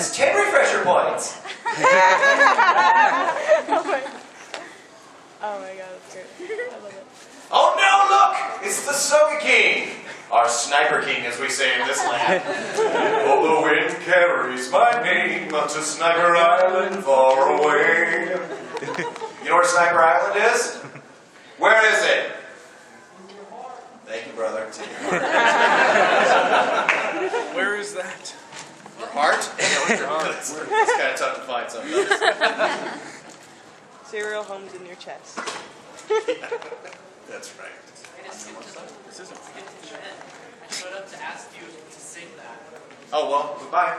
That's 10 refresher points. Oh my god, that's great. I love it. Oh no, look! It's the Soga King! Our Sniper King, as we say in this land. Oh, the wind carries my name up to Sniper Island far away. You know where Sniper Island is? Where is it? Thank you, brother. It's in your heart. Where is that? Your heart? Yeah, where's your heart? It's kind of tough to find sometimes. Serial homes in your chest. That's right. This isn't I showed up to ask you to sing that. Oh, well, goodbye.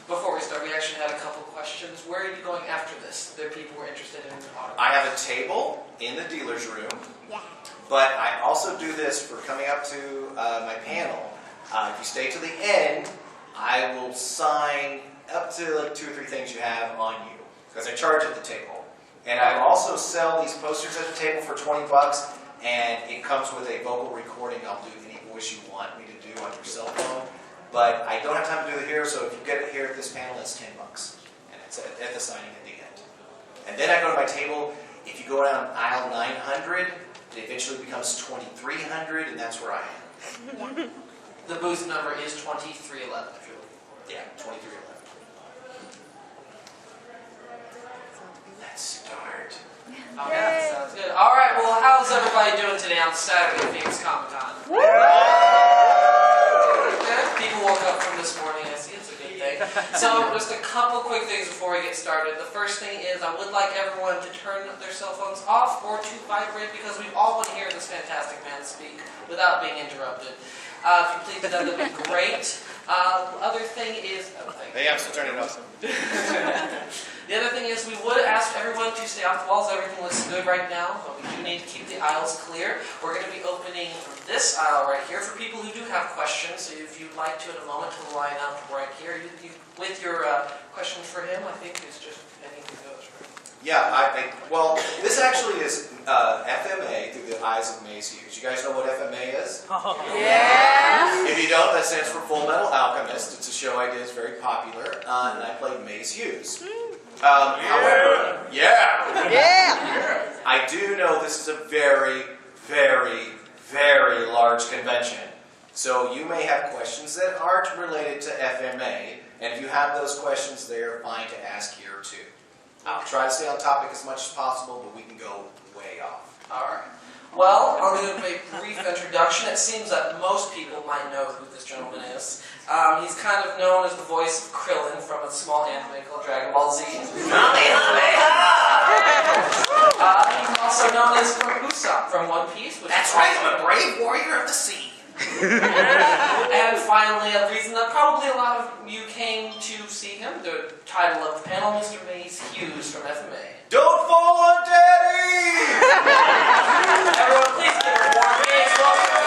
Before we start, we actually had a couple questions. Where are you going after this? There are people who are interested in autographs. I have a table in the dealer's room, but I also do this for coming up to my panel. If you stay to the end, I will sign up to like 2 or 3 things you have on you, because I charge at the table. And I also sell these posters at the table for $20, and it comes with a vocal recording. I'll do any voice you want me to do on your cell phone. But I don't have time to do it here, so if you get it here at this panel, it's $10. And it's at the signing at the end. And then I go to my table. If you go down aisle 900, it eventually becomes 2300, and that's where I am. The booth number is 2311 if you're looking for it. Yeah, 2311. Let's start. Okay, sounds good. All right, well, how's everybody doing today on Saturday at Phoenix Comicon? Good. People woke up from this morning. I see. It's a good thing. So, just a couple quick things before we get started. The first thing is I would like everyone to turn their cell phones off or to vibrate because we all want to hear this fantastic man speak without being interrupted. If you please do that, that'd be great. Other thing is... Oh, thank you. They have to turn it off. The other thing is we would ask everyone to stay off the walls. Everything looks good right now, but we do need to keep the aisles clear. We're going to be opening this aisle right here for people who do have questions. So if you'd like to, in a moment, to line up right here. With your questions for him, I think it's just anything goes, right? Yeah, well, this actually is FMA through the eyes of Maes Hughes. You guys know what FMA is? Yeah! If you don't, that stands for Full Metal Alchemist. It's a show I did. It's very popular, and I played Maes Hughes. However, I do know this is a very, very, very large convention. So you may have questions that aren't related to FMA, and if you have those questions, they're fine to ask here too. I'll try to stay on topic as much as possible, but we can go way off. All right. Well, I'm going to make a brief introduction. It seems that most people might know who this gentleman is. He's kind of known as the voice of Krillin from a small anime called Dragon Ball Z. He's also known as Usopp from One Piece. That's right, I'm a brave warrior of the sea. And finally, a reason that probably a lot of you came to see him, the title of the panel, Mr. Maes Hughes from FMA. Don't fall on Daddy! Everyone, please give a warm Maes welcome.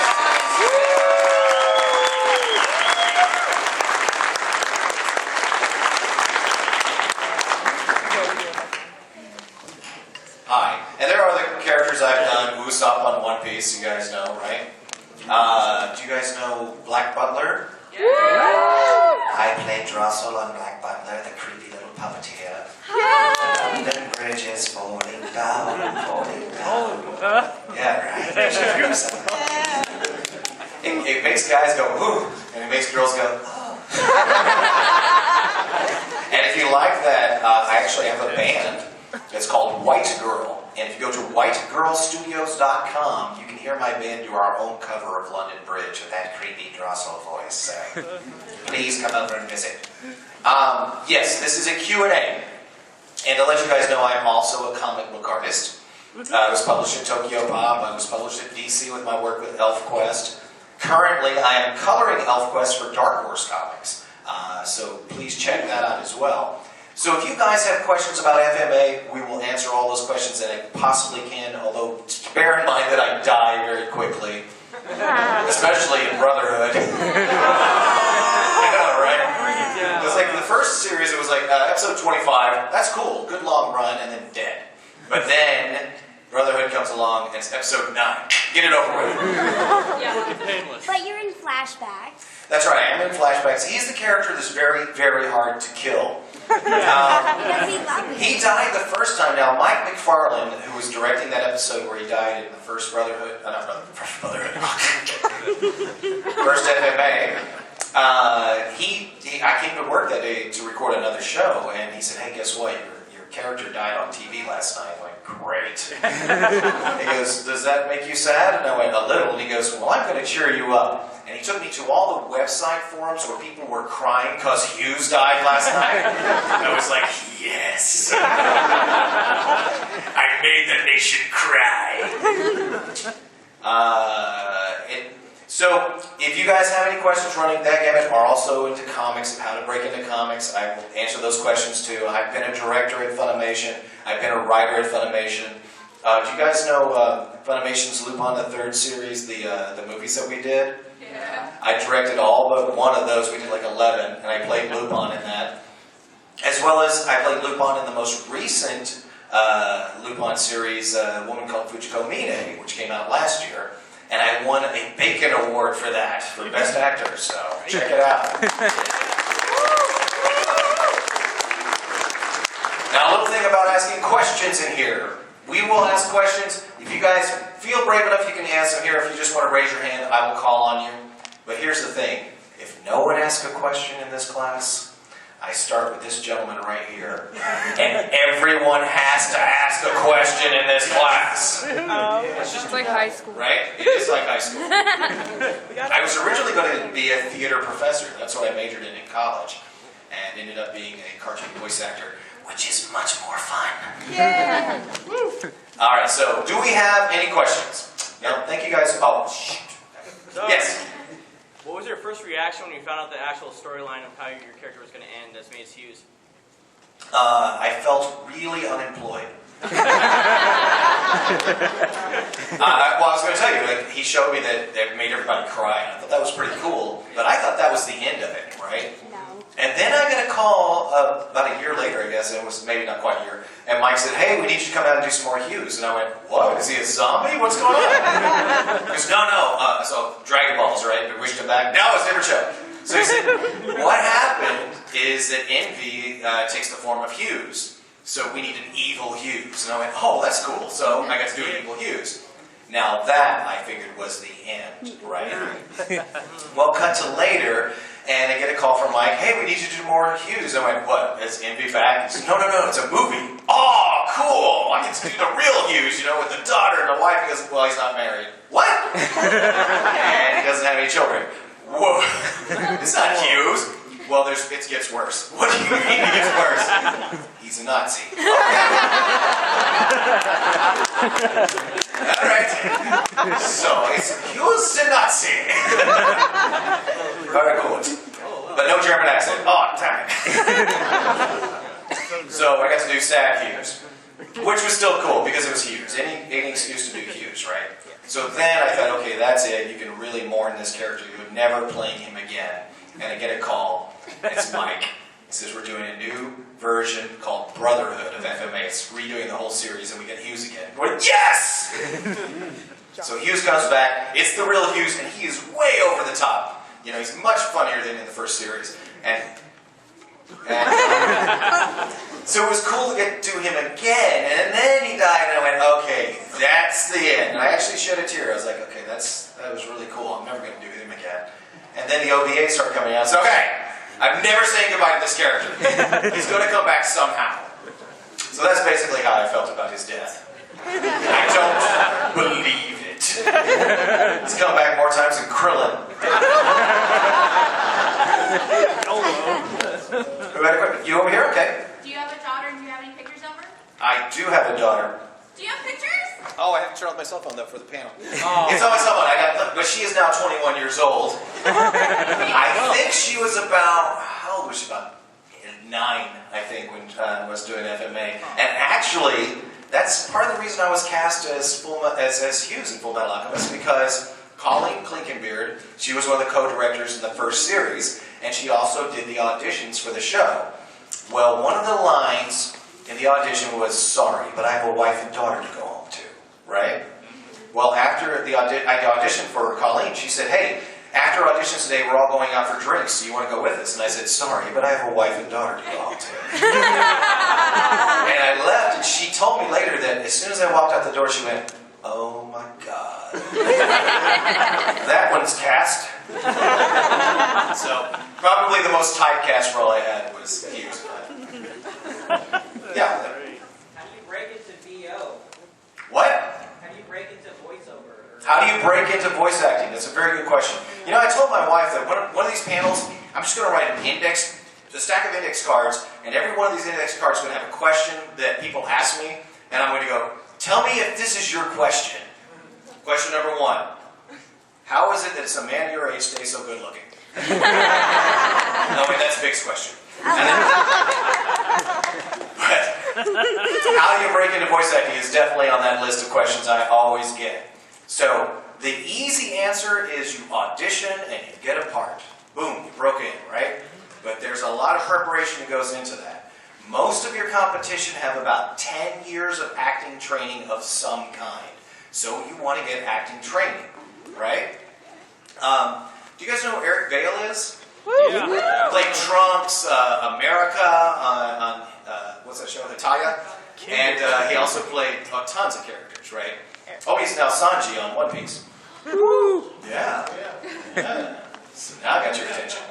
Hi. And there are other characters I've done. Usopp on One Piece, you guys know, right? Do you guys know Black Butler? Yeah. I played Drossel on Black Butler, the creepy little puppeteer. London Bridge is falling down, falling down. Yeah, right. It makes guys go, ooh, and it makes girls go, oh. And if you like that, I actually have a band. It's called White Girl. And if you go to whitegirlstudios.com, you can hear my band do our own cover of London Bridge with that creepy Drossel voice. So please come over and visit. Yes, this is a Q&A. And to let you guys know, I'm also a comic book artist. I was published at Tokyo Pop. I was published at DC with my work with ElfQuest. Currently, I am coloring ElfQuest for Dark Horse Comics. So please check that out as well. So if you guys have questions about FMA, we will answer all those questions that I possibly can, although bear in mind that I die very quickly, especially in Brotherhood. I know, right? Because like the first series, it was like episode 25, that's cool, good long run, and then dead. But then Brotherhood comes along, and it's episode 9. Get it over with. Painless. But you're in flashbacks. That's right, I am in flashbacks. He's the character that's very, very hard to kill. Because we love you. He died the first time. Now, Mike McFarlane, who was directing that episode where he died in the first Brotherhood, first Brotherhood, first FMA, I came to work that day to record another show, and he said, hey, guess what? Your character died on TV last night. I went, great. He goes, does that make you sad? And I went, a little. And he goes, well, I'm going to cheer you up. And he took me to all the website forums where people were crying because Hughes died last night. I was like, yes. I made the nation cry. So, if you guys have any questions running that gamut, are also into comics, how to break into comics, I will answer those questions too. I've been a director at Funimation. I've been a writer at Funimation. Do you guys know Funimation's Lupin the Third series, the movies that we did? Yeah. I directed all but one of those. We did like 11, and I played Lupin in that. As well as I played Lupin in the most recent Lupin series, a woman called Fujiko Mine, which came out last year. And I won a Bacon Award for that, for Best Actor, so check it out. Now, a little thing about asking questions in here. We will ask questions. If you guys feel brave enough, you can ask them here. If you just want to raise your hand, I will call on you. But here's the thing. If no one asks a question in this class, I start with this gentleman right here. And everyone has to ask a question in this class. It's just like high school. Right? It is like high school. I was originally going to be a theater professor. That's what I majored in college. And ended up being a cartoon voice actor, which is much more fun. Yeah. All right, so do we have any questions? No, thank you guys. Oh, shoot. So, Yes. What was your first reaction when you found out the actual storyline of how your character was going to end as Maes Hughes? I felt really unemployed. Well, I was going to tell you, like, he showed me that made everybody cry, and I thought that was pretty cool, but I thought that was the end of it, right? No. And then I got a call about a year later, I guess, it was maybe not quite a year, and Mike said, hey, we need you to come out and do some more Hughes. And I went, what? Is he a zombie? What's going on? He goes, no. So Dragon Balls, right? But wished him back. No, it's a different show. So he said, what happened is that Envy takes the form of Hughes. So we need an evil Hughes. And I went, oh, that's cool. So I got to do an evil Hughes. Now that, I figured, was the end, right? Well, cut to later, and I get a call from Mike, hey, we need you to do more Hughes. I went, what, is Envy back? He said, no, it's a movie. Oh, cool, I get to do the real Hughes, with the daughter and the wife. He goes, well, he's not married. What? And he doesn't have any children. Whoa, it's not Hughes. Well, it gets worse. What do you mean it gets worse? He's a Nazi. All right. So it's Hughes the Nazi. Very good. But no German accent. Oh, damn it. So I got to do sad Hughes, which was still cool because it was Hughes. Any excuse to do Hughes, right? So then I thought, okay, that's it. You can really mourn this character. You would never playing him again. And I get a call. It's Mike. He says we're doing a new version called Brotherhood of FMA. It's redoing the whole series, and we get Hughes again. We're like, yes! So Hughes comes back. It's the real Hughes, and he is way over the top. He's much funnier than in the first series. And so it was cool to get to do him again. And then he died, and I went, okay, that's the end. And I actually shed a tear. I was like, okay, that was really cool. I'm never going to do him again. And then the OVA started coming out. So, okay, I'm never saying goodbye to this character. He's going to come back somehow. So that's basically how I felt about his death. I don't believe it. He's come back more times than Krillin. You over here? Okay. Do you have a daughter and do you have any pictures of her? I do have a daughter. Do you have pictures? Oh, I haven't turned off my cell phone though for the panel. Oh. It's on my cell phone. But she is now 21 years old. I think she was about, how old was she? About 9, I think, when I was doing FMA. And actually, that's part of the reason I was cast as Hughes in Full Metal Alchemist, because Colleen Klinkenbeard, she was one of the co-directors in the first series, and she also did the auditions for the show. Well, one of the lines in the audition was, sorry, but I have a wife and daughter to go home to, right? Well, after I auditioned for Colleen, she said, hey, after auditions today, we're all going out for drinks. Do you want to go with us? And I said, sorry, but I have a wife and daughter to go out to. And I left, and she told me later that as soon as I walked out the door, she went, oh my God. That one's cast. So, probably the most typecast role I had was Hughes. Yeah. How do you break into VO? What? How do you break into voiceover? How do you break into voice acting? That's a very good question. You know, I told my wife that one of these panels, I'm just going to write a stack of index cards, and every one of these index cards is going to have a question that people ask me, and I'm going to go, tell me if this is your question. Question number 1. How is it that a man your age stays so good looking? No, wait, that's Vic's question. And then, but how do you break into voice acting is definitely on that list of questions I always get. So, the easy answer is you audition and you get a part. Boom, you broke in, right? But there's a lot of preparation that goes into that. Most of your competition have about 10 years of acting training of some kind. So you want to get acting training, right? Do you guys know who Eric Vale is? Yeah. Played Trunks, America on what's that show, Italia? And he also played tons of characters, right? Oh, he's now Sanji on One Piece. Yeah. So now I got your attention.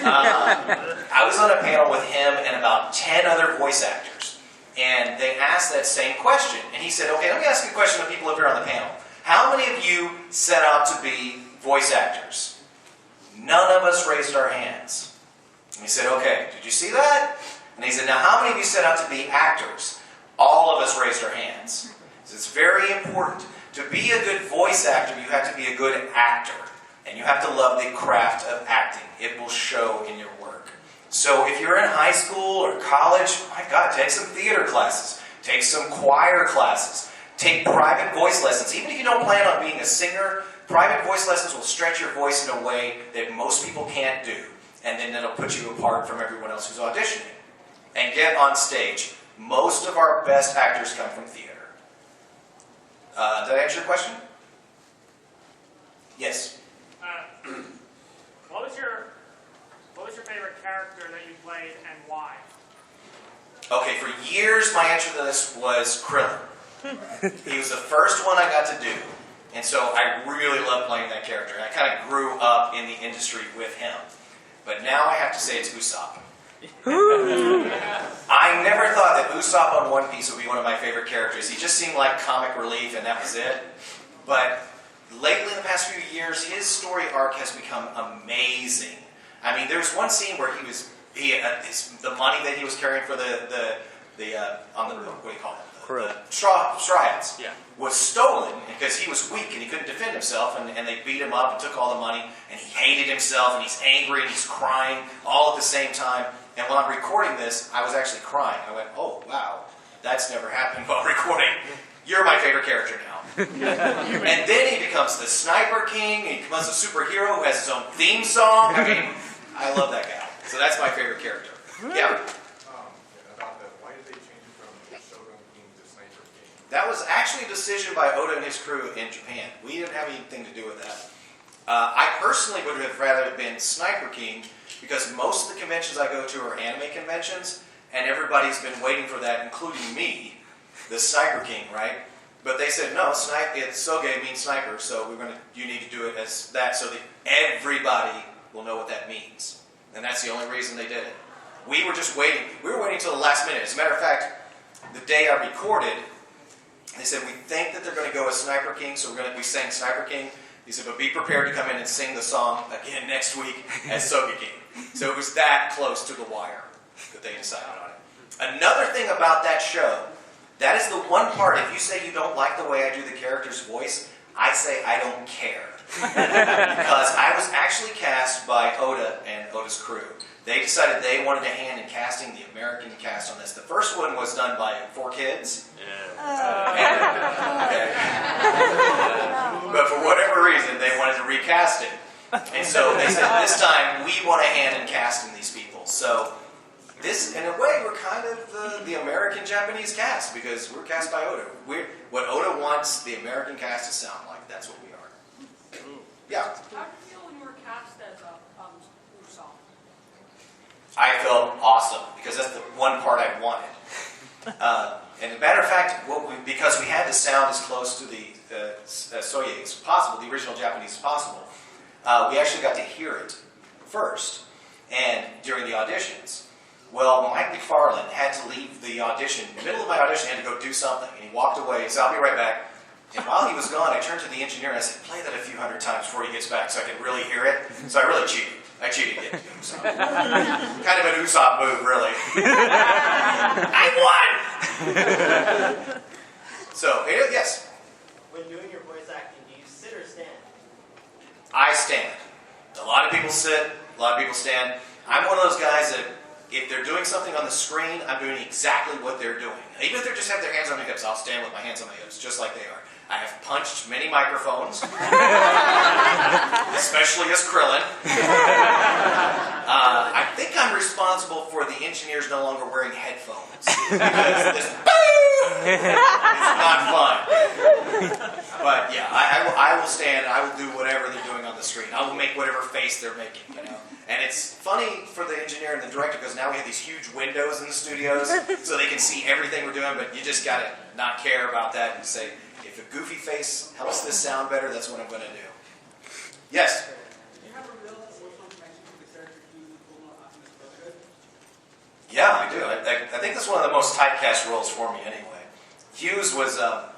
I was on a panel with him and about 10 other voice actors. And they asked that same question. And he said, okay, let me ask you a question of people up here on the panel. How many of you set out to be voice actors? None of us raised our hands. And he said, okay, did you see that? And he said, now how many of you set out to be actors? All of us raised our hands. So it's very important. To be a good voice actor, you have to be a good actor. And you have to love the craft of acting. It will show in your work. So if you're in high school or college, my God, take some theater classes. Take some choir classes. Take private voice lessons. Even if you don't plan on being a singer, private voice lessons will stretch your voice in a way that most people can't do. And then it'll put you apart from everyone else who's auditioning. And get on stage. Most of our best actors come from theater. Did I answer your question? Yes. What was your favorite character that you played and why? Okay, for years my answer to this was Krillin. He was the first one I got to do. And so I really loved playing that character. And I kind of grew up in the industry with him. But now I have to say it's Usopp. I never thought that Usopp on One Piece would be one of my favorite characters. He just seemed like comic relief and that was it. But lately in the past few years, his story arc has become amazing. I mean, there's one scene where the money that he was carrying for the what do you call it? The straw hats. Yeah. Was stolen because he was weak and he couldn't defend himself, and they beat him up and took all the money, and he hated himself, and he's angry and he's crying all at the same time. And while I'm recording this, I was actually crying. I went, oh, wow, that's never happened while recording. You're my favorite character now. And then he becomes the Sniper King, and he becomes a superhero who has his own theme song. I mean, I love that guy. So that's my favorite character. Yeah. About that, why did they change it from Shogun King to Sniper King? That was actually a decision by Oda and his crew in Japan. We didn't have anything to do with that. I personally would have rather been Sniper King because most of the conventions I go to are anime conventions, and everybody's been waiting for that, including me, the Sniper King, right? But they said, no, Soge means sniper, so you need to do it as that so that everybody will know what that means. And that's the only reason they did it. We were just waiting. We were waiting until the last minute. As a matter of fact, the day I recorded, they said, we think that they're going to go as Sniper King, so we sang Sniper King. He said, but be prepared to come in and sing the song again next week as Soge King. So it was that close to the wire that they decided on it. Another thing about that show, that is the one part, if you say you don't like the way I do the character's voice, I say I don't care. Because I was actually cast by Oda and Oda's crew. They decided they wanted a hand in casting the American cast on this. The first one was done by 4Kids. But for whatever reason, they wanted to recast it. And so they said, this time, we want a hand in casting these people. So this, in a way, we're kind of the American-Japanese cast, because we're cast by Oda. What Oda wants the American cast to sound like, that's what we are. Yeah? How did you feel when you were cast as Usopp? I felt awesome, because that's the one part I wanted. And as a matter of fact, because we had the sound as close to the Soye as possible, the original Japanese as possible, we actually got to hear it first, and during the auditions. Well, Mike McFarlane had to leave the audition, in the middle of my audition, he had to go do something, and he walked away, he said, I'll be right back. And while he was gone, I turned to the engineer and I said, play that a few hundred times before he gets back so I can really hear it. So I really cheated. I cheated again. Kind of an Usopp move, really. I won! So, yes. When doing your voice acting, do you sit or stand? I stand. A lot of people sit, a lot of people stand. I'm one of those guys that if they're doing something on the screen, I'm doing exactly what they're doing. Even if they just have their hands on my hips, I'll stand with my hands on my hips, just like they are. I have punched many microphones, especially as Krillin. I think I'm responsible for the engineers no longer wearing headphones, because this it's not fun. But yeah, I will stand, I will do whatever they're doing on the screen. I will make whatever face they're making, you know. And it's funny for the engineer and the director, because now we have these huge windows in the studios, so they can see everything we're doing, but you just gotta not care about that and say, if a goofy face helps this sound better, that's what I'm gonna do. Yes? Do you have a real emotional connection to the character Hughes and Full Metal Alchemist Brotherhood? Yeah, I do. I think that's one of the most typecast roles for me anyway. Hughes was, I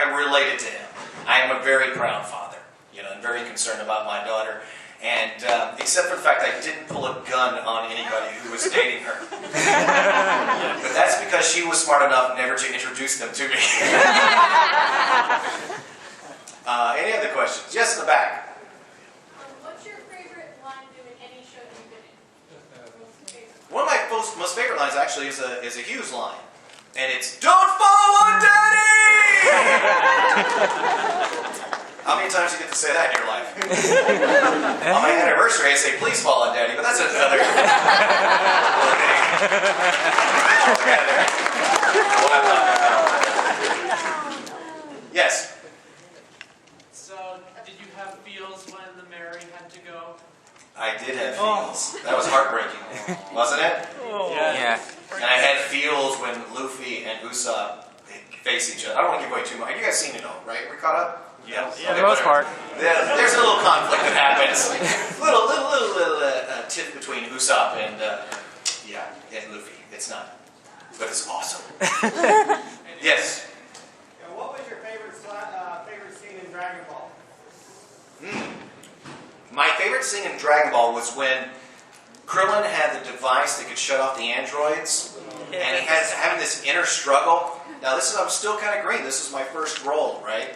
related to him. I am a very proud father, you know, and very concerned about my daughter. And except for the fact I didn't pull a gun on anybody who was dating her. But that's because she was smart enough never to introduce them to me. Any other questions? Yes, in the back. What's your favorite line to do in any show that you've been in? One of my most favorite lines actually is a Hughes line. And it's, don't fall on Daddy! How many times do you get to say that in your life? On my anniversary, I say, please fall on Daddy, but that's another thing. Yes? So, did you have feels when the Mary had to go? I did have feels. That was heartbreaking, wasn't it? Yeah. And I had feels when Luffy and Usopp face each other. I don't want to give away too much. You guys seen it all, right? We're caught up? Yeah, Okay, for the most part. There's a little conflict that happens. little tiff between Usopp and Luffy. It's not, but it's awesome. Yes. Yeah, what was your favorite scene in Dragon Ball? My favorite scene in Dragon Ball was when Krillin had the device that could shut off the androids, and he has having this inner struggle. Now, I'm still kind of green. This is my first role, right?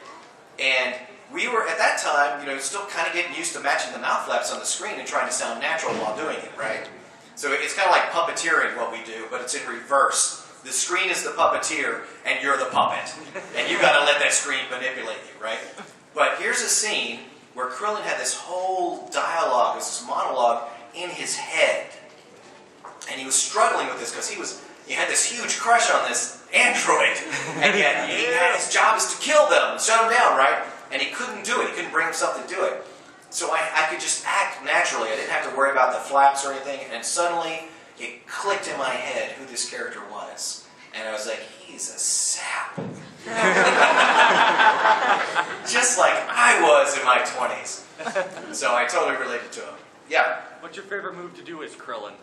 And we were, at that time, you know, still kind of getting used to matching the mouth flaps on the screen and trying to sound natural while doing it, right? So it's kind of like puppeteering what we do, but it's in reverse. The screen is the puppeteer, and you're the puppet. And you got to let that screen manipulate you, right? But here's a scene where Krillin had this whole dialogue, this monologue in his head. And he was struggling with this because he had this huge crush on this android. And yet his job is to kill them, shut them down, right? And he couldn't do it. He couldn't bring himself to do it. So I could just act naturally. I didn't have to worry about the flaps or anything. And suddenly it clicked in my head who this character was. And I was like, he's a sap. Just like I was in my 20s. So I totally related to him. Yeah. What's your favorite move to do as Krillin?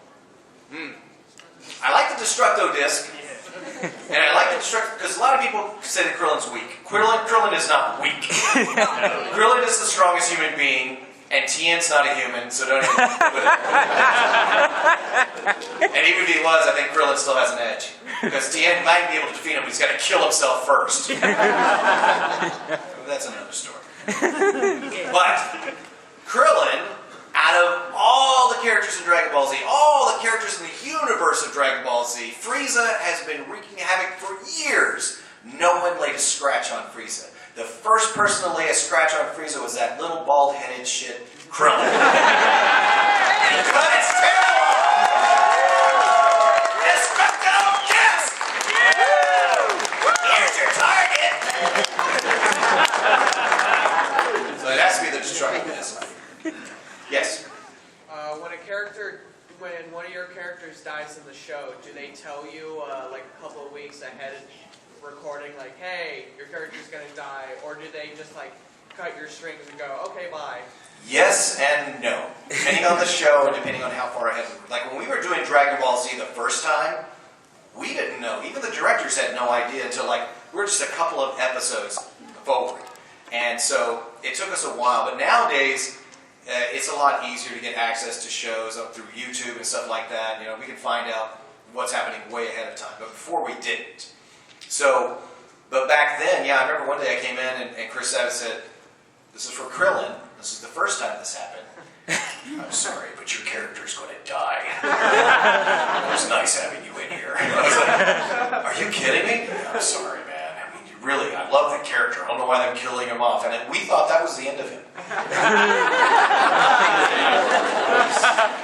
I like the Destructo Disc. And I like the Destructo, because a lot of people say that Krillin's weak. Krillin is not weak. Krillin is the strongest human being, and Tien's not a human, so don't even put it. And even if he was, I think Krillin still has an edge. Because Tien might be able to defeat him, but he's got to kill himself first. That's another story. But Krillin, out of all the characters in Dragon Ball Z, all the characters in the universe of Dragon Ball Z, Frieza has been wreaking havoc for years. No one laid a scratch on Frieza. The first person to lay a scratch on Frieza was that little bald-headed shit, Krillin. And he cut his tail off! character, when one of your characters dies in the show, do they tell you like a couple of weeks ahead of recording, like, hey, your character's gonna die, or do they just like cut your strings and go, okay, bye? Yes and no. Depending on the show and depending on how far ahead. Like when we were doing Dragon Ball Z the first time, we didn't know. Even the directors had no idea until like we were just a couple of episodes forward. And so it took us a while. But nowadays, it's a lot easier to get access to shows up through YouTube and stuff like that. You know, we can find out what's happening way ahead of time. But before we didn't. So, but back then, yeah, I remember one day I came in and Chris Savage said, "This is for Krillin. This is the first time this happened. I'm sorry, but your character's going to die. It was nice having you in here." I was like, "Are you kidding me?" "I'm sorry, man. I mean, really, I love that character. I don't know why they're killing him off." And we thought that was the end of him.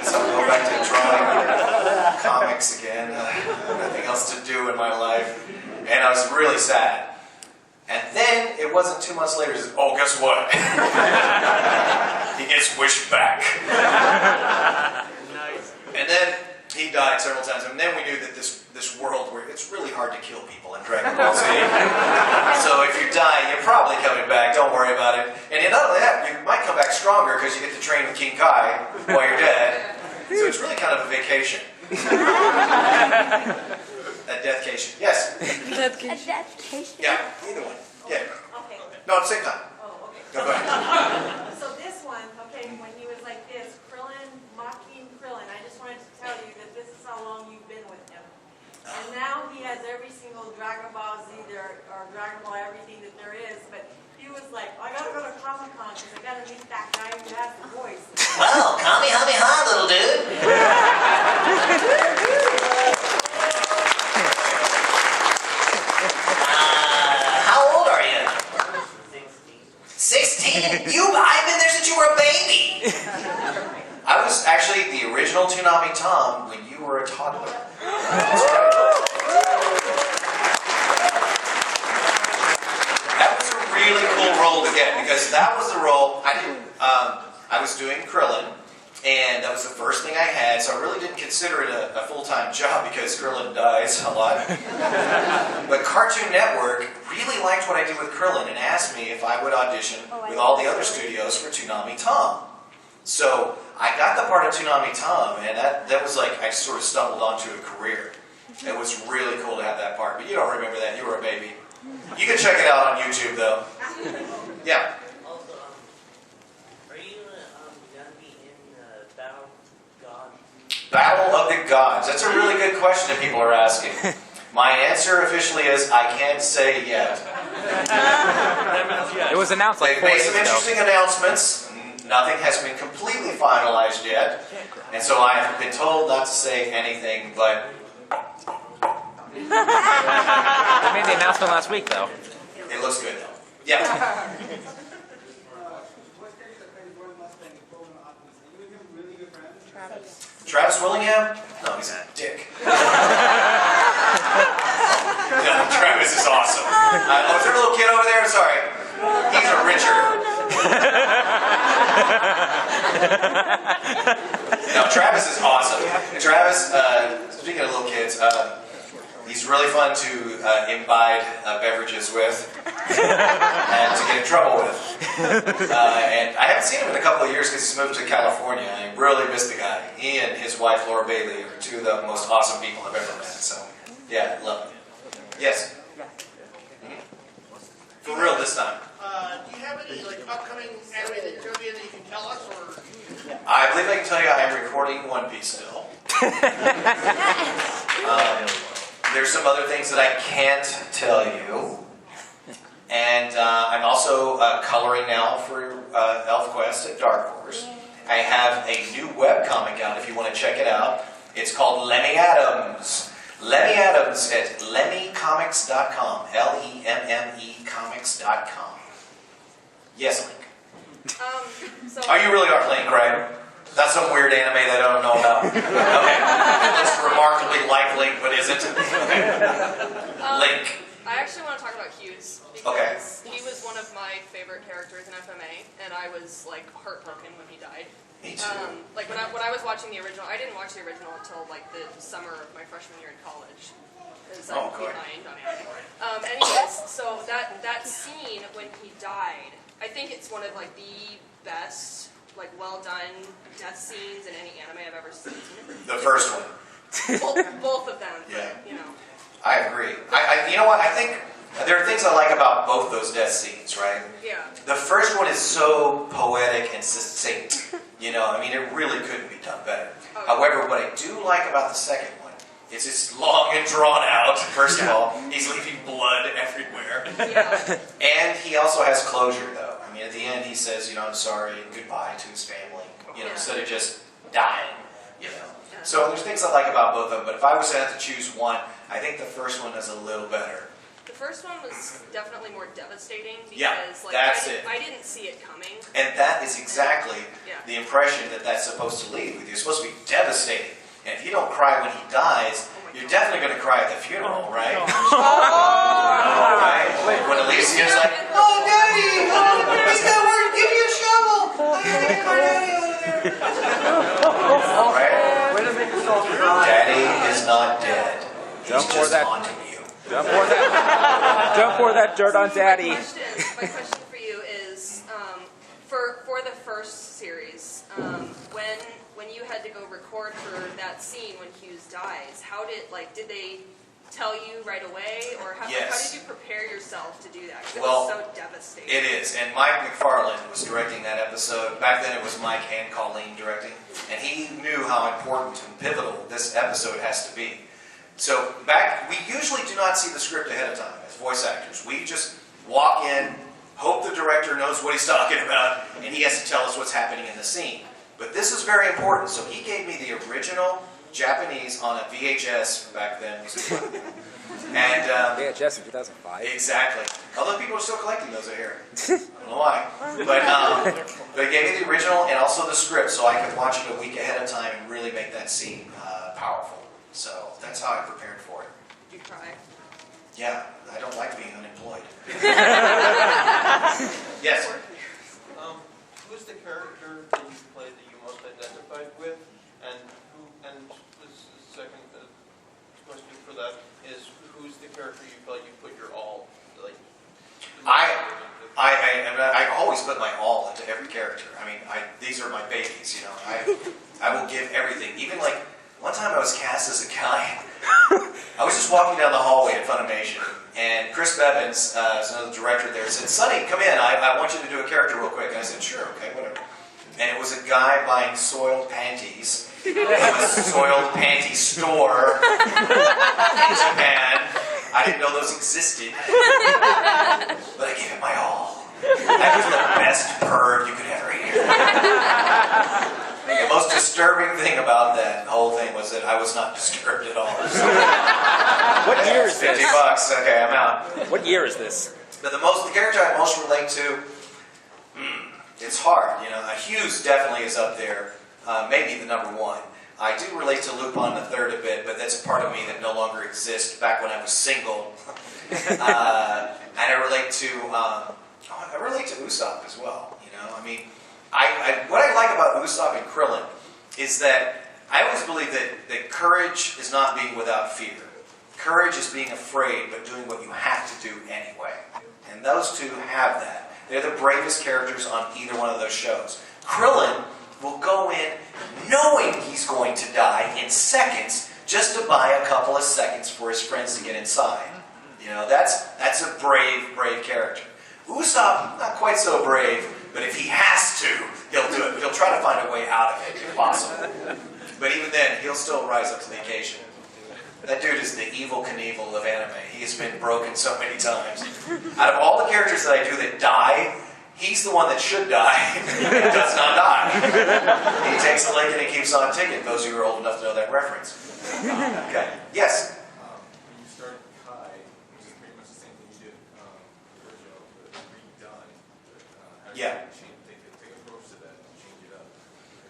So I'll go back to drawing comics again. Nothing else to do in my life. And I was really sad. And then, it wasn't 2 months later, he said, "Oh, guess what?" He gets wished back. Nice. And then, he died several times. And then we knew that this world where it's really hard to kill people in Dragon Ball Z. So if you die, you're probably coming back. Don't worry about it. And not only that, you might come back stronger because you get to train with King Kai while you're dead. So it's really kind of a vacation. A deathcation. Yes? A deathcation? Yeah, either one. Yeah. Okay. No, at the same time. Oh, okay. No, go ahead. So this one, okay, when he was like this, Krillin, mocking Krillin, I just wanted to tell you that this is how long you've been with him. And now he has every single Dragon Ball Z there, or Dragon Ball everything that there is, but he was like, I gotta go to Comicon because I gotta meet that guy who has the voice. Well, Kamehameha, little dude. How old are you? 16? I've been there since you were a baby. I was actually the original Toonami Tom when you were a toddler. That's right. That was a really cool role to get because that was the role I was doing Krillin, and that was the first thing I had, so I really didn't consider it a full-time job because Krillin dies a lot. But Cartoon Network really liked what I did with Krillin and asked me if I would audition with all the other studios for Toonami Tom. So I got the part of Toonami Tom, and that was like I sort of stumbled onto a career. It was really cool to have that part, but you don't remember that. You were a baby. You can check it out on YouTube, though. Yeah. Also, are you gonna be in Battle of God? Battle of the Gods. That's a really good question that people are asking. My answer officially is I can't say yet. It was announced like They've 4 made days some ago. interesting announcements. Nothing has been completely finalized yet. And so I have been told not to say anything, but They made the announcement last week, though. it looks good, though. Yeah. Travis Willingham? No, he's a dick. No, Travis is awesome. Oh, is there a little kid over there? Sorry. He's a Richard. No, Travis is awesome. Travis, speaking of little kids, he's really fun to imbibe beverages with and to get in trouble with. And I haven't seen him in a couple of years because he's moved to California. I really miss the guy. He and his wife, Laura Bailey, are two of the most awesome people I've ever met. So, yeah, love him. Yes? Mm-hmm. For real this time. Do you have any upcoming animated trivia that you can tell us, or? I believe I can tell you I am recording One Piece still. There's some other things that I can't tell you. And I'm also coloring now for ElfQuest at Dark Horse. I have a new webcomic out if you want to check it out. It's called Lemmy Adams. Lemmy Adams at lemmycomics.com. LEMME comics.com. Yes, Link. Oh, you really are playing Craig? That's some weird anime that I don't know about. Okay. It looks remarkably like Link, but isn't. Link. I actually want to talk about Hughes because he was one of my favorite characters in FMA, and I was like heartbroken when he died. Me too. Like when I was watching the original, I didn't watch the original until like the summer of my freshman year in college. Because I'm behind on it. Anyways, so that scene when he died, I think it's one of like the best, like well done death scenes in any anime I've ever seen. The first one. Both of them. Yeah. But, you know. I agree. You know what? I think there are things I like about both those death scenes, right? Yeah. The first one is so poetic and succinct. You know, I mean, it really couldn't be done better. Okay. However, what I do like about the second one is it's long and drawn out. First of all, he's leaving blood everywhere. Yeah. And he also has closure, though. I mean, at the end, he says, you know, I'm sorry and goodbye to his family. You know, instead of just dying. You know. So there's things I like about both of them. But if I was to have to choose one, I think the first one is a little better. The first one was definitely more devastating because Yeah, that's it. I didn't see it coming. And that is exactly Yeah. the impression that that's supposed to leave with you. It's supposed to be devastating. And if you don't cry when he dies, you're definitely going to cry at the funeral, right? Right? When Alicia's like, oh, Daddy! Oh, he's got work! Give me a shovel! I gotta get my daddy out of there! Right? Way to make yourself cry. Daddy is not dead. He's Don't pour just that- haunting you. Don't pour that dirt on Daddy. My question for you is, for the first series, when you had to go record for that scene when Hughes dies, did they tell you right away, or how Yes. did you prepare yourself to do that? Because Well, it was so devastating. It is, and Mike McFarlane was directing that episode. Back then it was Mike and Colleen directing, and he knew how important and pivotal this episode has to be. So we usually do not see the script ahead of time as voice actors. We just walk in, hope the director knows what he's talking about, and he has to tell us what's happening in the scene. But this is very important, so he gave me the original Japanese on a VHS from back then. And VHS in 2005. exactly. Although people are still collecting those out here. I don't know why. But he gave me the original and also the script so I could watch it a week ahead of time and really make that scene powerful. So that's how I prepared for it. Did you cry? Yeah, I don't like being unemployed. Yes? Who's the character that you played that you most identified with? And this second question for that is, who's the character you felt you put your all, like? I always put my all into every character. I mean, these are my babies, you know. I will give everything. Even like, one time I was cast as a guy. I was just walking down the hallway at Funimation, and Chris Bevins, another director there, said, Sonny, come in. I want you to do a character real quick. And I said, sure, okay, whatever. And it was a guy buying soiled panties from a soiled panty store in Japan. I didn't know those existed. But I gave it my all. That was the best purr you could ever hear. The most disturbing thing about that whole thing was that I was not disturbed at all. What year is this? $50. Okay, I'm out. What year is this? But the character I most relate to, it's hard. You know, Hughes definitely is up there. Maybe the number one. I do relate to Lupin the Third a bit, but that's a part of me that no longer exists. Back when I was single, and I relate to Usopp as well. You know, I mean, what I like about Usopp and Krillin is that I always believe that courage is not being without fear. Courage is being afraid, but doing what you have to do anyway. And those two have that. They're the bravest characters on either one of those shows. Krillin will go in knowing he's going to die in seconds just to buy a couple of seconds for his friends to get inside. You know, that's a brave character. Usopp, not quite so brave, but if he has to, he'll do it. But he'll try to find a way out of it if possible. But even then, he'll still rise up to the occasion. That dude is the evil Knievel of anime. He has been broken so many times. Out of all the characters that I do that die, he's the one that should die and does not die. He takes the link and he keeps on ticking. Those of you who are old enough to know that reference. Okay. Yes? When you started Kai, which is pretty much the same thing you did the original, but redone. How did Yeah. you take approach to that and change it up?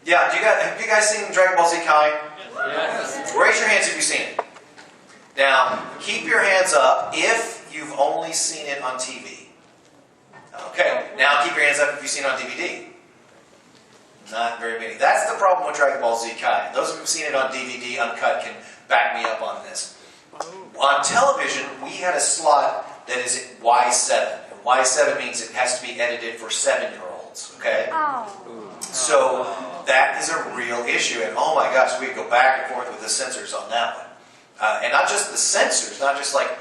Yeah, have you guys seen Dragon Ball Z Kai? Yes. Raise your hands if you've seen it. Now, keep your hands up if you've only seen it on TV. Okay, now keep your hands up if you've seen it on DVD. Not very many. That's the problem with Dragon Ball Z Kai. Those who've seen it on DVD, uncut, can back me up on this. On television, we had a slot that is Y7. And Y7 means it has to be edited for 7-year-olds, okay? So that is a real issue. And oh my gosh, we go back and forth with the censors on that one. And not just the censors, not just like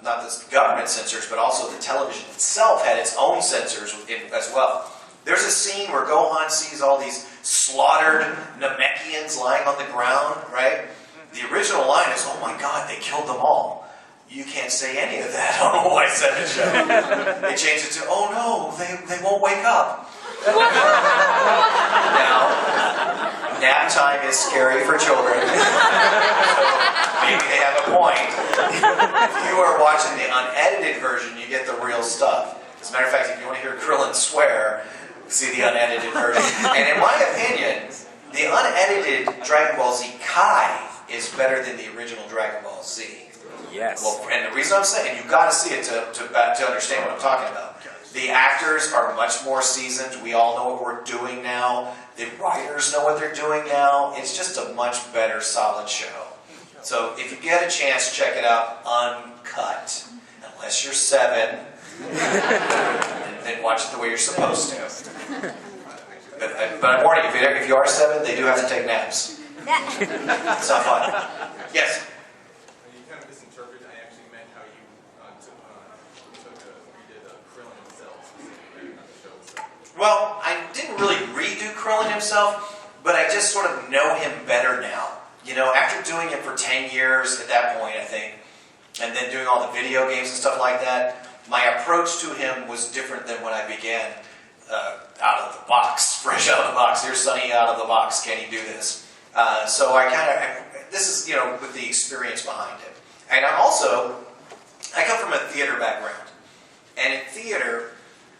not the government censors, but also the television itself had its own censors as well. There's a scene where Gohan sees all these slaughtered Namekians lying on the ground, right? The original line is, "Oh my God, they killed them all." You can't say any of that on a Y7 show. They changed it to, "Oh no, they won't wake up." Now, nap time is scary for children. Maybe they have a point. If you are watching the unedited version, you get the real stuff. As a matter of fact, if you want to hear Krillin swear, see the unedited version. And in my opinion, the unedited Dragon Ball Z Kai is better than the original Dragon Ball Z. Yes. Well, and the reason I'm saying, you've got to see it to understand what I'm talking about. The actors are much more seasoned. We all know what we're doing now. The writers know what they're doing now. It's just a much better, solid show. So if you get a chance, check it out uncut. Unless you're 7, then watch it the way you're supposed to. But I'm warning you, if you are 7, they do have to take naps. It's not fun. Yes? You kind of misinterpreted. I actually meant how you redid Krillin himself specifically on the show itself. Well, I didn't really redo Krillin himself, but I just sort of know him better now. You know, after doing it for 10 years at that point, I think, and then doing all the video games and stuff like that, my approach to him was different than when I began out of the box, fresh out of the box. Here's Sonny out of the box. Can he do this? So this is, with the experience behind it. And I come from a theater background. And in theater,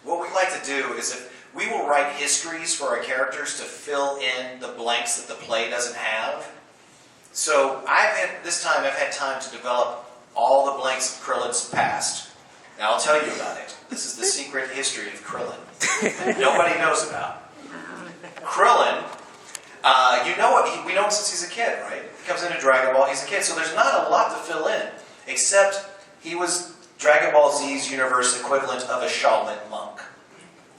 what we like to do is if we will write histories for our characters to fill in the blanks that the play doesn't have. So I've had time to develop all the blanks of Krillin's past. Now I'll tell you about it. This is the secret history of Krillin that nobody knows about. Krillin, we know him since he's a kid, right? He comes into Dragon Ball, he's a kid, so there's not a lot to fill in, except he was Dragon Ball Z's universe equivalent of a Shaolin monk.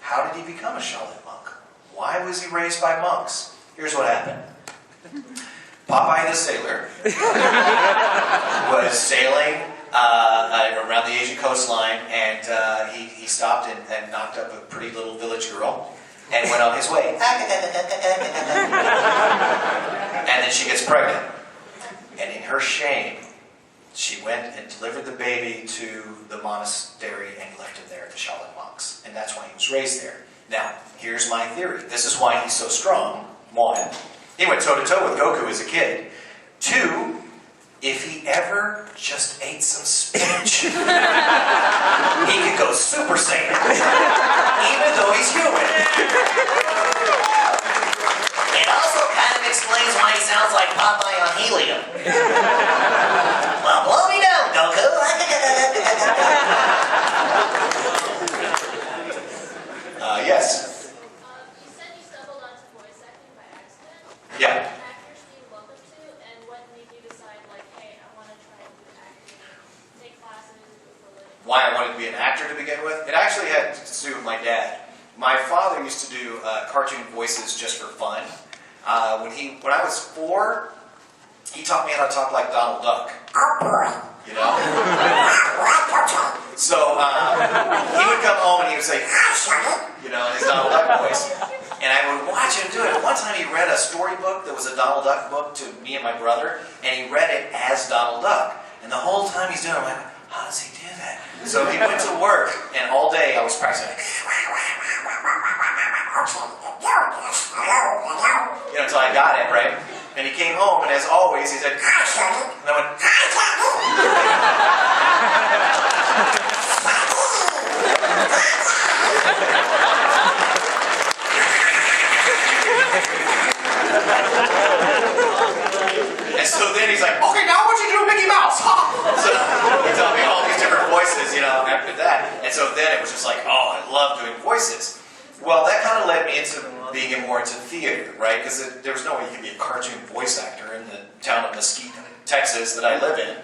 How did he become a Shaolin monk? Why was he raised by monks? Here's what happened. Popeye the Sailor was sailing around the Asian coastline, and he stopped and knocked up a pretty little village girl and went on his way. And then she gets pregnant. And in her shame, she went and delivered the baby to the monastery and left him there at the Shaolin monks. And that's why he was raised there. Now, here's my theory. This is why he's so strong. 1, he went toe-to-toe with Goku as a kid. 2, if he ever just ate some spinach, he could go Super Saiyan, even though he's human. It also kind of explains why he sounds like Popeye on helium. Well, blow me down, Goku. Yes. You said you stumbled onto voice acting by accident. Yeah. Actors do you look up to, and what made you decide, like, hey, I want to try and do acting, take classes, do it for a living? Why I wanted to be an actor to begin with? It actually had to do with my dad. My father used to do cartoon voices just for fun. When I was 4, he taught me how to talk like Donald Duck. You know? So he would come home and he would say, in his Donald Duck voice. And I would watch him do it. One time he read a storybook that was a Donald Duck book to me and my brother, and he read it as Donald Duck. And the whole time he's doing it, I'm like, how does he do that? So he went to work, and all day I was practicing. Until I got it, right? And he came home, and as always, he said, and I went, and so then he's like, okay, now I want you to do Mickey Mouse. So he taught me all these different voices, after that. And so then it was just like, oh, I love doing voices. Well, that kind of led me into being more into theater, right? Because there was no way you could be a cartoon voice actor in the town of Mesquite, Texas that I live in.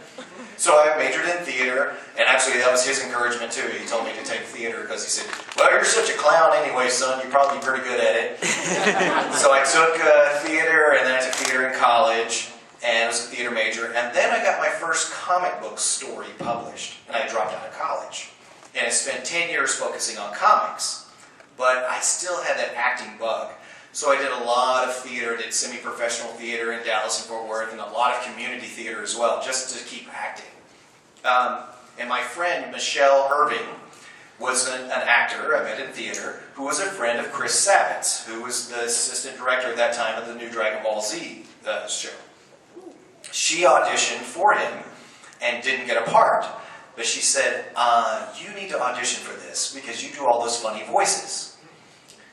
So I majored in theater, and actually that was his encouragement too. He told me to take theater because he said, well, you're such a clown anyway, son, you're probably pretty good at it. So I took theater, and then I took theater in college, and was a theater major, and then I got my first comic book story published, and I dropped out of college. And I spent 10 years focusing on comics, but I still had that acting bug. So I did a lot of theater, did semi-professional theater in Dallas and Fort Worth, and a lot of community theater as well, just to keep acting. And my friend, Michelle Irving, was an actor I met in theater, who was a friend of Chris Sabat's, who was the assistant director at that time of the new Dragon Ball Z show. She auditioned for him and didn't get a part. But she said, you need to audition for this because you do all those funny voices.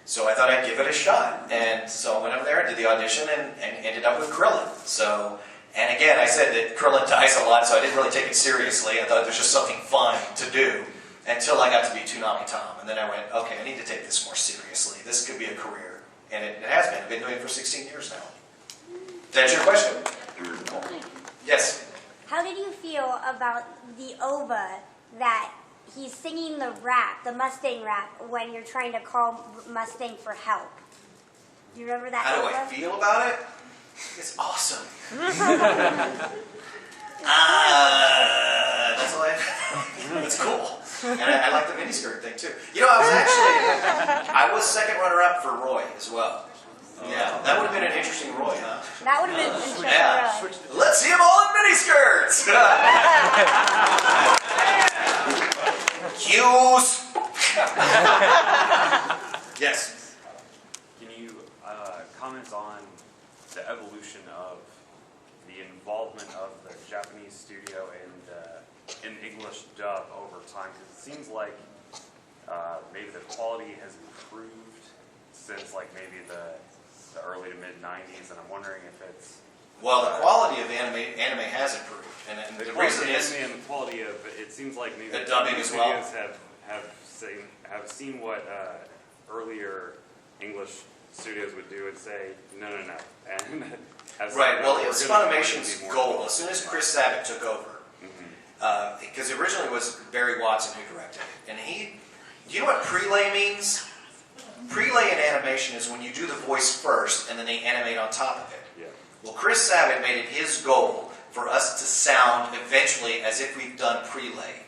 So I thought I'd give it a shot. And so I went over there and did the audition and ended up with Krillin. So, and again, I said that Krillin dies a lot, so I didn't really take it seriously. I thought it was just something fun to do until I got to be Toonami Tom. And then I went, okay, I need to take this more seriously. This could be a career. And it has been. I've been doing it for 16 years now. Did that answer your question? Yes? How did you feel about the OVA that he's singing the rap, the Mustang rap, when you're trying to call Mustang for help? Do you remember that How do OVA? I feel about it? It's awesome. That's all I have. It's cool. And I like the miniskirt thing too. You know, I was second runner-up for Roy as well. Yeah, that would have been an interesting Roy, huh? That would have been interesting. Yeah. Really. Let's see them all in miniskirts! Hughes! Yes? Can you comment on the evolution of the involvement of the Japanese studio in English dub over time? Because it seems like maybe the quality has improved since like maybe the early to mid 90s, and I'm wondering if it's well, the quality of anime has improved, and the reason is and the quality of it seems like maybe the dubbing as well. Studios have seen what earlier English studios would do and say no, and right. Well, it's Funimation's goal. As soon as Chris Sabat took over, because originally it was Barry Watson who directed it, and do you know what prelay means? Prelay in animation is when you do the voice first and then they animate on top of it. Yeah. Well, Chris Sabat made it his goal for us to sound eventually as if we've done prelay.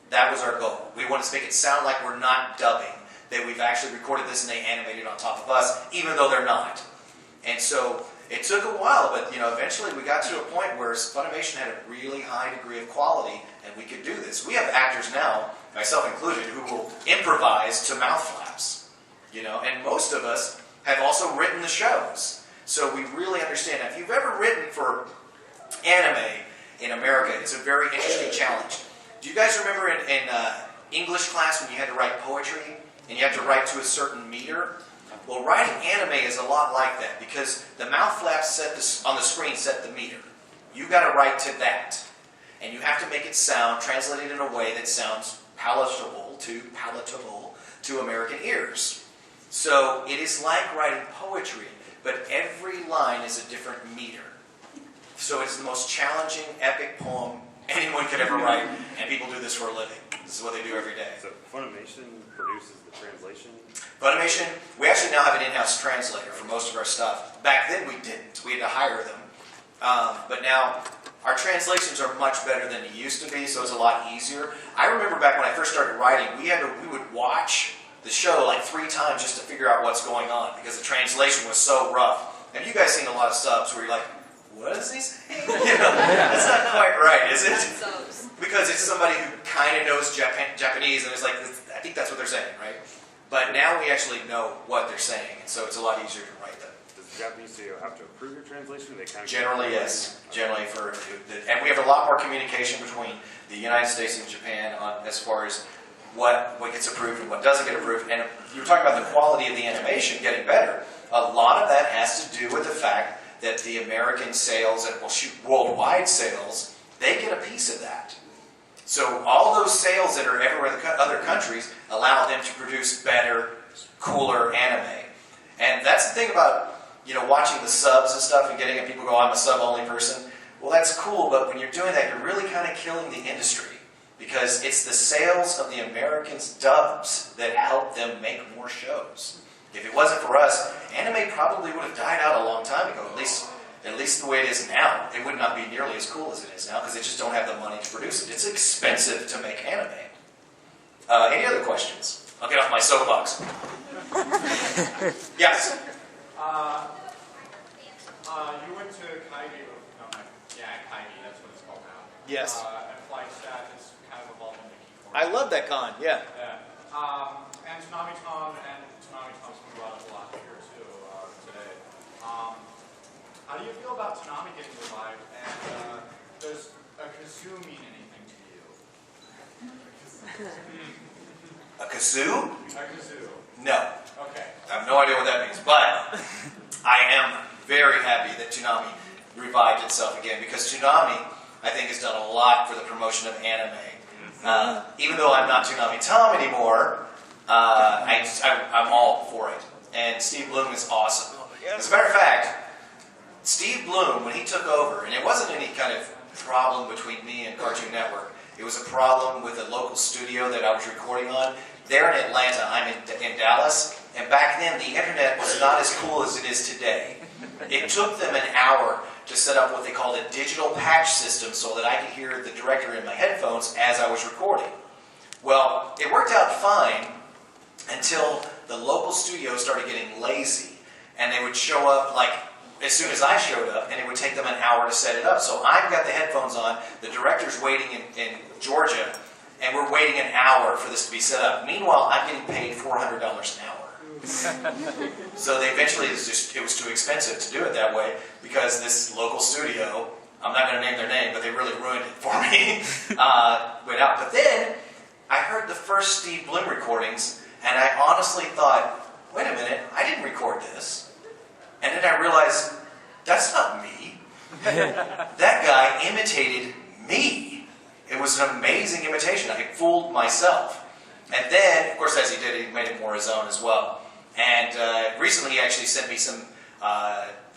That was our goal. We wanted to make it sound like we're not dubbing, that we've actually recorded this and they animated on top of us, even though they're not. And so it took a while, but eventually we got to a point where Funimation had a really high degree of quality and we could do this. We have actors now, myself included, who will improvise to mouth flaps. And most of us have also written the shows. So we really understand that. If you've ever written for anime in America, it's a very interesting challenge. Do you guys remember in English class when you had to write poetry and you had to write to a certain meter? Well, writing anime is a lot like that because the mouth flaps on the screen set the meter. You've got to write to that. And you have to make it translate it in a way that sounds palatable to American ears. So it is like writing poetry, but every line is a different meter. So it's the most challenging, epic poem anyone could ever write, and people do this for a living. This is what they do every day. So Funimation produces the translation? Funimation, we actually now have an in-house translator for most of our stuff. Back then we didn't. We had to hire them. But now our translations are much better than they used to be, so it's a lot easier. I remember back when I first started writing, we would watch the show like 3 times just to figure out what's going on because the translation was so rough. Have you guys seen a lot of subs where you're like, what is he saying? That's not quite right, is it? Because it's somebody who kind of knows Japanese and it's like, I think that's what they're saying, right? But now we actually know what they're saying, and so it's a lot easier to write them. Does the Japanese studio have to approve your translation? They kind of generally, yes. Generally, and we have a lot more communication between the United States and Japan as far as what gets approved and what doesn't get approved. And you were talking about the quality of the animation getting better. A lot of that has to do with the fact that the American sales and worldwide sales, they get a piece of that. So all those sales that are everywhere in the other countries allow them to produce better, cooler anime. And that's the thing about, watching the subs and stuff and getting people go, I'm a sub-only person. Well, that's cool, but when you're doing that, you're really kind of killing the industry because it's the sales of the Americans' dubs that help them make more shows. If it wasn't for us, anime probably would have died out a long time ago, at least the way it is now. It would not be nearly as cool as it is now because they just don't have the money to produce it. It's expensive to make anime. Any other questions? I'll get off my soapbox. Yes? You went to Kaigi, Kaigi, that's what it's called now. Yes. And Flight Stat is kind of evolved into Keycorn. I love that con, yeah. Yeah. And Tsunami Tom's moved a lot here too, today. How do you feel about Tsunami getting revived? And does a kazoo mean anything to you? A kazoo? A kazoo. No. Okay. I have no idea what that means, but I am very happy that Toonami revived itself again because Toonami, I think, has done a lot for the promotion of anime. Even though I'm not Toonami Tom anymore, I'm all for it. And Steve Bloom is awesome. As a matter of fact, Steve Bloom, when he took over, and it wasn't any kind of problem between me and Cartoon Network, it was a problem with a local studio that I was recording on. They're in Atlanta, I'm in Dallas, and back then the internet was not as cool as it is today. It took them an hour to set up what they called a digital patch system so that I could hear the director in my headphones as I was recording. Well, it worked out fine until the local studio started getting lazy, and they would show up like as soon as I showed up, and it would take them an hour to set it up. So I've got the headphones on, the director's waiting in Georgia, and we're waiting an hour for this to be set up. Meanwhile, I'm getting paid $400 an hour. So they eventually, it was too expensive to do it that way because this local studio, I'm not going to name their name, but they really ruined it for me, went out. But then I heard the first Steve Bloom recordings, and I honestly thought, wait a minute, I didn't record this. And then I realized, that's not me. That guy imitated me. It was an amazing imitation. I fooled myself. And then, of course, as he did, he made it more his own as well. And recently he actually sent me some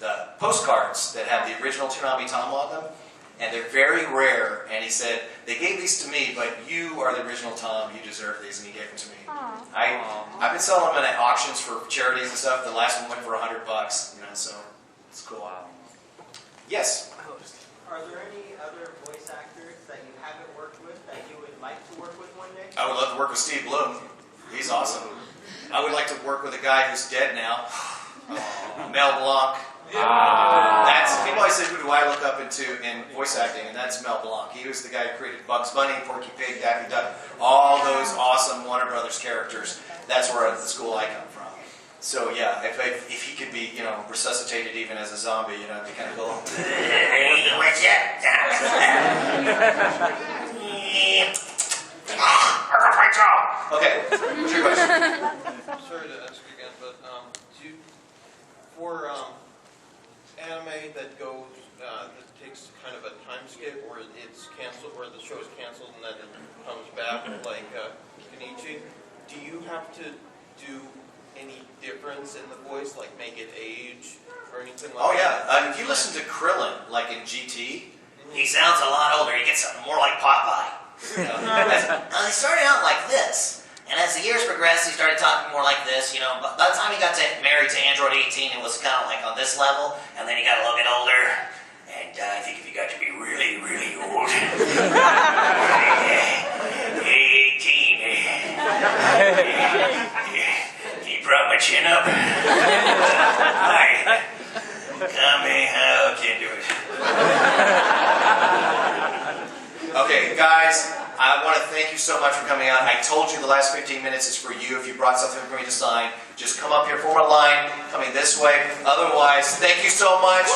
the postcards that have the original Toonami Tom on them. And they're very rare. And he said, they gave these to me, but you are the original Tom. You deserve these. And he gave them to me. I've been selling them at auctions for charities and stuff. The last one went for $100, so it's cool. Wow. Yes? Are there any other voice actors that you haven't worked with that you would like to work with one day? I would love to work with Steve Bloom. He's awesome. I would like to work with a guy who's dead now. Mel Blanc. People always say, who do I look up into in voice acting? And that's Mel Blanc. He was the guy who created Bugs Bunny, Porky Pig, Daffy Duck, all those awesome Warner Brothers characters. That's where the school I come from. So yeah, if he could be, resuscitated even as a zombie, it'd be kind of cool. Hey, what's up? Okay, what's your question? Sorry to ask again, but for anime that goes, that takes kind of a time skip, or it's canceled, or the show is canceled and then it comes back, like Kenichi, do you have to do any difference in the voice, like make it age or anything like that? Oh yeah, if you listen to Krillin, like in GT, he sounds a lot older. He gets more like Popeye. He started out like this, and as the years progressed, he started talking more like this. But by the time he got married to Android 18, it was kind of like on this level, and then he got a little bit older. And I think if you got to be really, really old, 18. He brought my chin up. I can't do it. Okay, guys, I want to thank you so much for coming out. I told you the last 15 minutes is for you. If you brought something for me to sign, just come up here, form a line, coming this way. Otherwise, thank you so much.